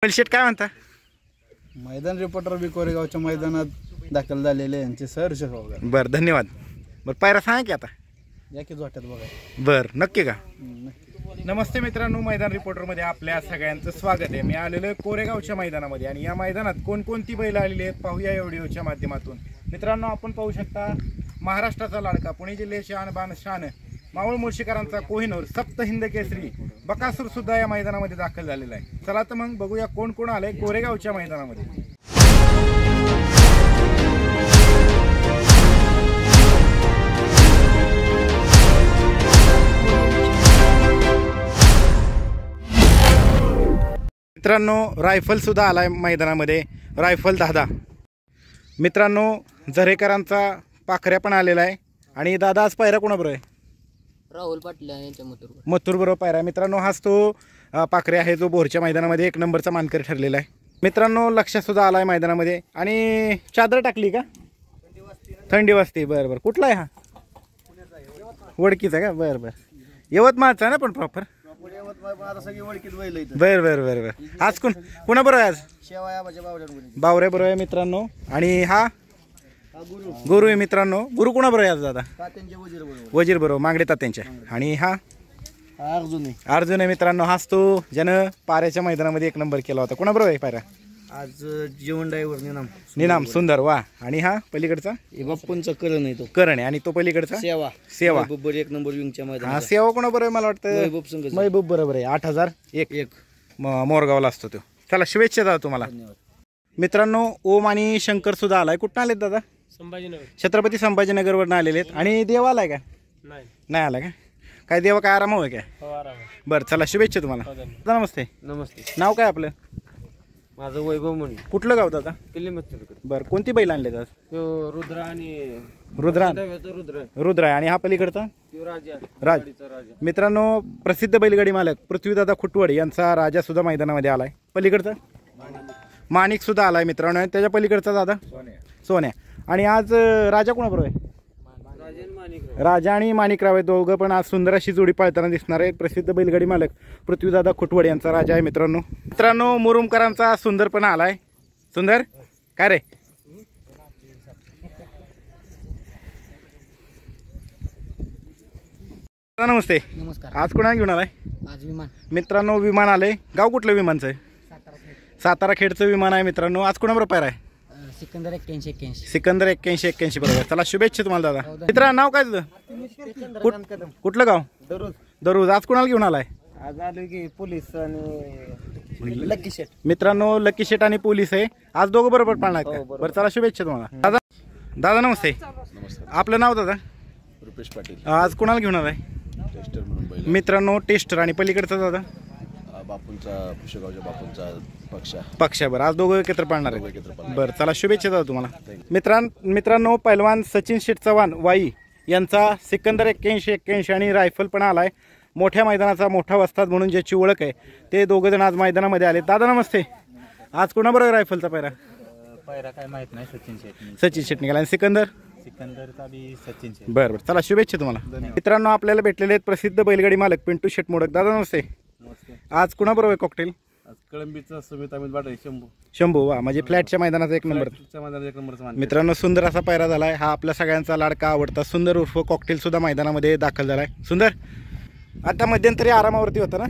शेट काय म्हणता? मैदान रिपोर्टर बी कोरेगावच्या मैदानात दाखल झालेले यांचे सहर्ष स्वागत. बरं, धन्यवाद. बरं, पायरा सांगा की आता. या की वाटत बघा. बरं, नक्की का? नक्की. नमस्ते मित्रांनो, मैदान रिपोर्टरमध्ये आपल्या सगळ्यांचं स्वागत आहे. मी आलेलो आहे कोरेगावच्या मैदानामध्ये आणि या मैदानात कोणकोणती बैल आलेली आहेत पाहूया या व्हिडिओच्या माध्यमातून. मित्रांनो, आपण पाहू शकता महाराष्ट्राचा लाडका, पुणे जिल्ह्याचे आणबान शान, मावळ मुळशीकरांचा कोहिनूर, सप्त हिंद केसरी बकासूर सुद्धा या मैदानामध्ये दाखल झालेला आहे. चला तर मग बघूया कोण कोण आलंय कोरेगावच्या मैदानामध्ये. मित्रांनो, रायफल सुद्धा आलाय मैदानामध्ये, रायफल दादा. मित्रांनो, झरेकरांचा पाखऱ्या पण आलेला आहे. आणि दादा आज पायरा कोणाबरोबर आहे? राहुल पाटील यांच्या मथुर बरोबर पायरा. मित्रांनो, हाच तो पाखरे आहे जो बोरच्या मैदानामध्ये 1 नंबरचा मानकरी ठरलेला आहे. मित्रांनो, लक्ष सुद्धा आलाय मैदानामध्ये. आणि चादर टाकली का? थंडी वाजते. बरं बरं, कुठला आहे हा? वडकीचा का? बरं बरं, यवतमाळचा आहे ना पण प्रॉपर? बरं बरं बरं बरं. आज कोणा बरोबर आहे? आज बावऱ्या बरोबर आहे मित्रांनो. आणि हा गुरु आहे मित्रांनो. गुरु कोणा बरोबर आहे आज दादा? वजीर बरोबर, मांगडे तात्यांच्या. आणि हा अर्जुन आहे मित्रांनो. हाच तो ज्यानं पाऱ्याच्या मैदानामध्ये 1 नंबर केला होता. कोणा बरोबर आहे पायरा आज? जीवन ड्रायव्हर निनाम सुंदर. वा. आणि हा पलीकडचा बाप्पूंचा करण आहे, तो करण आहे. आणि तो पलीकडचा सेवा. 1 नंबर विंगच्या मैदान. हा, सेवा कोणा बरोबर आहे? मला वाटतं महबूब बरोबर आहे. 8001 मोरगावला असतो तो. चला, शुभेच्छा दादा तुम्हाला. मित्रांनो, ओम आणि शंकर सुद्धा आलाय. कुठं आलेत दादा? संभाजीनगर, छत्रपती संभाजीनगरवरनं आलेले आहेत. आणि देव आलाय का? नाही आला का? काय देवा काय आराम होय काय? बरं, चला, शुभेच्छा तुम्हाला. दादा नमस्ते. नमस्ते. नाव काय आपलं? माझं वैभव म्हणून. कुठलं गाव दादा? किल्लीमत. बरं, कोणती बैल आणले दादा? तो रुद्र आणि रुद्र आहे. आणि हा पलीकडचा राज. मित्रांनो, प्रसिद्ध बैलगाडी मालक पृथ्वीदादा खुटवड यांचा राजा सुद्धा मैदानामध्ये आलाय. पलीकडचा माणिक सुद्धा आलाय मित्रांनो. त्याच्या पलीकडचा दादा सोन्या. आणि आज राजा कोणाबरोबर आहे? राजा आणि माणिकराव आहे दोघं पण आज सुंदर अशी जोडी पाळताना दिसणार आहे. प्रसिद्ध बैलगाडी मालक पृथ्वीदादा खुटवड यांचा राजा आहे मित्रांनो. मुरुमकरांचा सुंदर पण आलाय. सुंदर काय रे? नमस्ते. नमस्कार. आज कोणाला घेऊन आलाय? आज विमान. मित्रांनो, विमान आलंय. गाव कुठलं विमानचं आहे? सातारा खेडचं विमान आहे मित्रांनो. आज कोणाबरोबर पायरा आहे? सिकंदर 81 सिकंदर 81 बरोबर. चला, शुभेच्छा तुम्हाला दादा. मित्रा, नाव काय तुझं? कुठलं गाव? दररोज. आज कोणाला घेऊन आलाय? आज आलो की पोलीस आणि लकी शेट. मित्रांनो, लकी शेट आणि पोलीस आहे. आज दोघं बरोबर पाळणार का? बरं, चला, शुभेच्छा तुम्हाला. दादा नमस्ते. आपलं नाव दादा? रुपेश पाटील. आज कोणाला घेऊन आलाय? टेस्टर म्हणून मित्रांनो, टेस्टर. आणि पलीकडचा दादा? बापूंचा, पुष्यगावच्या बापूंचा पक्षा. बरं, आज दोघं एकत्र पाळणार आहे. बरं, चला, शुभेच्छा दादा तुम्हाला. मित्रांनो, पैलवान सचिन शेठ चव्हाण वाई यांचा सिकंदर 81 आणि रायफल पण आलाय. मोठ्या मैदानाचा मोठा वस्ताद म्हणून ज्याची ओळख आहे ते दोघं जण आज मैदानामध्ये आले. दादा नमस्ते. आज कोणाबरोबर रायफलचा पायरा? पायरा काय माहित नाही. सचिन शेट निघाला. आणि सिकंदरचा बी सचिन शेट. बरं बरं, चला, शुभेच्छा तुम्हाला. मित्रांनो, आपल्याला भेटलेले आहेत प्रसिद्ध बैलगाडी मालक पिंटू शेट मोडक. दादा नमस्ते. आज कुणाबरोबर आहे कॉकटेल? कळंबीचा सुमित अमित बाटे शंभू. वा, म्हणजे फ्लॅटच्या मैदानाचा 1 नंबर. मित्रांनो, सुंदर असा पायरा झालाय. हा आपल्या सगळ्यांचा लाडका आवडता सुंदर उर्फ कॉकटेल सुद्धा मैदानामध्ये दाखल झालाय. सुंदर आता मध्यंतरी आरामावरती होतं ना?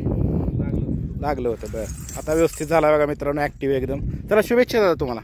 लागलं होतं. बरं, आता व्यवस्थित झाला बघा मित्रांनो, ऍक्टिव्ह एकदम. चला, शुभेच्छा दादा तुम्हाला.